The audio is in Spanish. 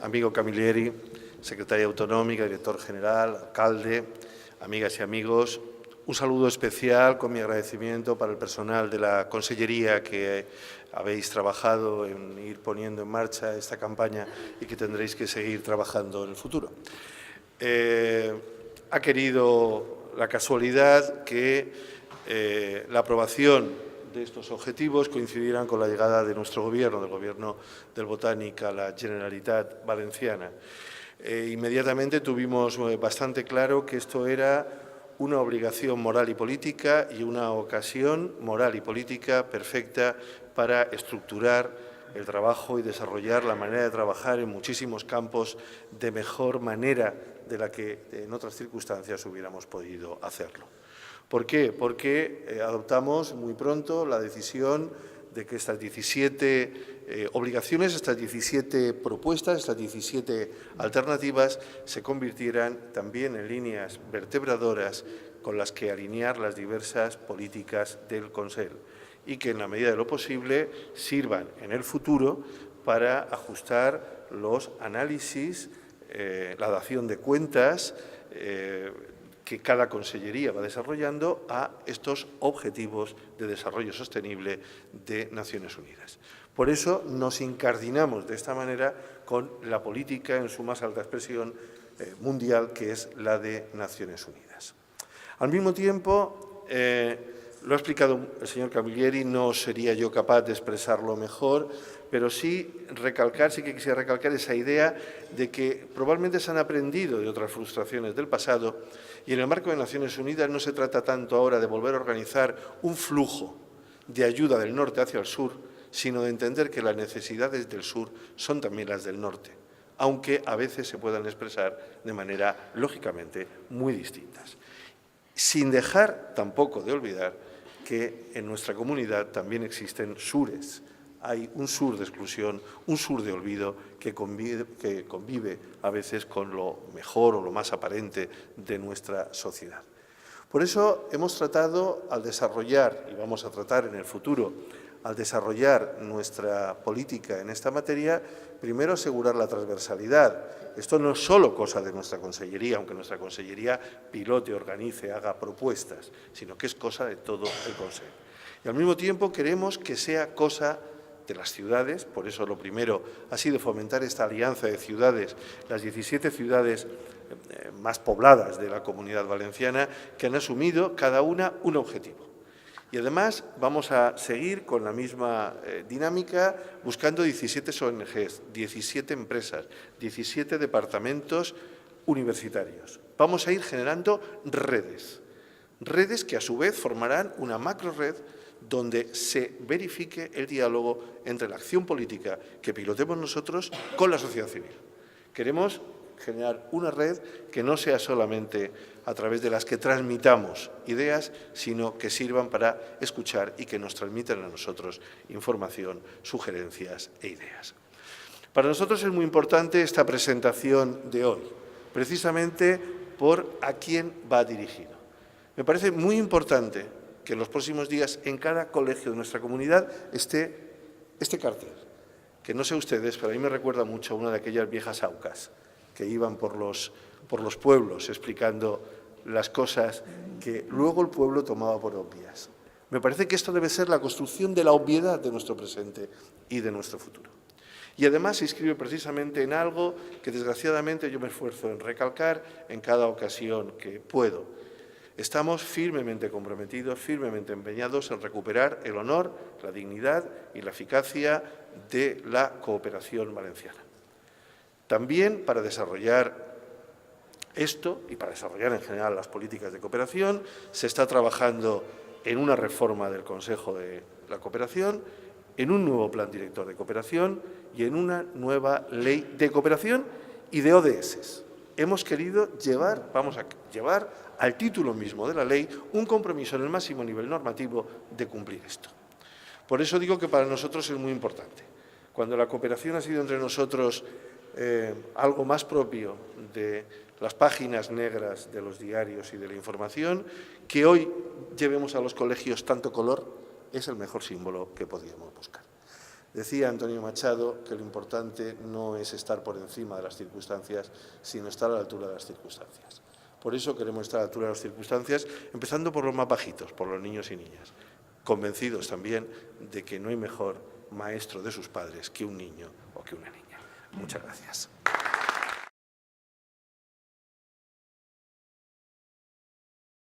amigo Camilleri, secretaria autonómica, director general, alcalde, amigas y amigos, un saludo especial con mi agradecimiento para el personal de la Consellería que habéis trabajado en ir poniendo en marcha esta campaña y que tendréis que seguir trabajando en el futuro. Ha querido la casualidad que la aprobación de estos objetivos coincidirán con la llegada de nuestro Gobierno, del Gobierno del Botánic a la Generalitat Valenciana. Inmediatamente tuvimos bastante claro que esto era una obligación moral y política y una ocasión moral y política perfecta para estructurar el trabajo y desarrollar la manera de trabajar en muchísimos campos de mejor manera de la que en otras circunstancias hubiéramos podido hacerlo. ¿Por qué? Porque adoptamos muy pronto la decisión de que estas 17 obligaciones, estas 17 propuestas, estas 17 alternativas se convirtieran también en líneas vertebradoras con las que alinear las diversas políticas del Consell y que en la medida de lo posible sirvan en el futuro para ajustar los análisis, la dación de cuentas que cada consellería va desarrollando a estos objetivos de desarrollo sostenible de Naciones Unidas. Por eso nos incardinamos de esta manera con la política en su más alta expresión mundial, que es la de Naciones Unidas. Al mismo tiempo, lo ha explicado el señor Camilleri, no sería yo capaz de expresarlo mejor, pero sí que quisiera recalcar esa idea de que probablemente se han aprendido de otras frustraciones del pasado y en el marco de Naciones Unidas no se trata tanto ahora de volver a organizar un flujo de ayuda del norte hacia el sur, sino de entender que las necesidades del sur son también las del norte, aunque a veces se puedan expresar de manera, lógicamente, muy distintas. Sin dejar tampoco de olvidar que en nuestra comunidad también existen sures. Hay un sur de exclusión, un sur de olvido que convive a veces con lo mejor o lo más aparente de nuestra sociedad. Por eso hemos tratado, al desarrollar, y vamos a tratar en el futuro, al desarrollar nuestra política en esta materia, primero asegurar la transversalidad. Esto no es solo cosa de nuestra consellería, aunque nuestra consellería pilote, organice, haga propuestas, sino que es cosa de todo el Consejo. Y al mismo tiempo queremos que sea cosa de las ciudades, por eso lo primero ha sido fomentar esta alianza de ciudades, las 17 ciudades más pobladas de la Comunidad Valenciana, que han asumido cada una un objetivo. Y además vamos a seguir con la misma dinámica buscando 17 ONGs, 17 empresas, 17 departamentos universitarios. Vamos a ir generando redes que a su vez formarán una macrored donde se verifique el diálogo entre la acción política que pilotemos nosotros con la sociedad civil. Queremos generar una red que no sea solamente a través de las que transmitamos ideas, sino que sirvan para escuchar y que nos transmitan a nosotros información, sugerencias e ideas. Para nosotros es muy importante esta presentación de hoy, precisamente por a quién va dirigido. Me parece muy importante que en los próximos días en cada colegio de nuestra comunidad esté este cartel, que no sé ustedes, pero a mí me recuerda mucho a una de aquellas viejas aucas que iban por los pueblos explicando las cosas que luego el pueblo tomaba por obvias. Me parece que esto debe ser la construcción de la obviedad de nuestro presente y de nuestro futuro. Y además se inscribe precisamente en algo que desgraciadamente yo me esfuerzo en recalcar en cada ocasión que puedo. Estamos firmemente comprometidos, firmemente empeñados en recuperar el honor, la dignidad y la eficacia de la cooperación valenciana. También para desarrollar esto y para desarrollar en general las políticas de cooperación se está trabajando en una reforma del Consejo de la Cooperación, en un nuevo plan director de cooperación y en una nueva ley de cooperación y de ODS. Hemos querido vamos a llevar al título mismo de la ley un compromiso en el máximo nivel normativo de cumplir esto. Por eso digo que para nosotros es muy importante. Cuando la cooperación ha sido entre nosotros algo más propio de las páginas negras de los diarios y de la información, que hoy llevemos a los colegios tanto color es el mejor símbolo que podíamos buscar. Decía Antonio Machado que lo importante no es estar por encima de las circunstancias, sino estar a la altura de las circunstancias. Por eso queremos estar a la altura de las circunstancias, empezando por los más bajitos, por los niños y niñas, convencidos también de que no hay mejor maestro de sus padres que un niño o que una niña. Muchas gracias.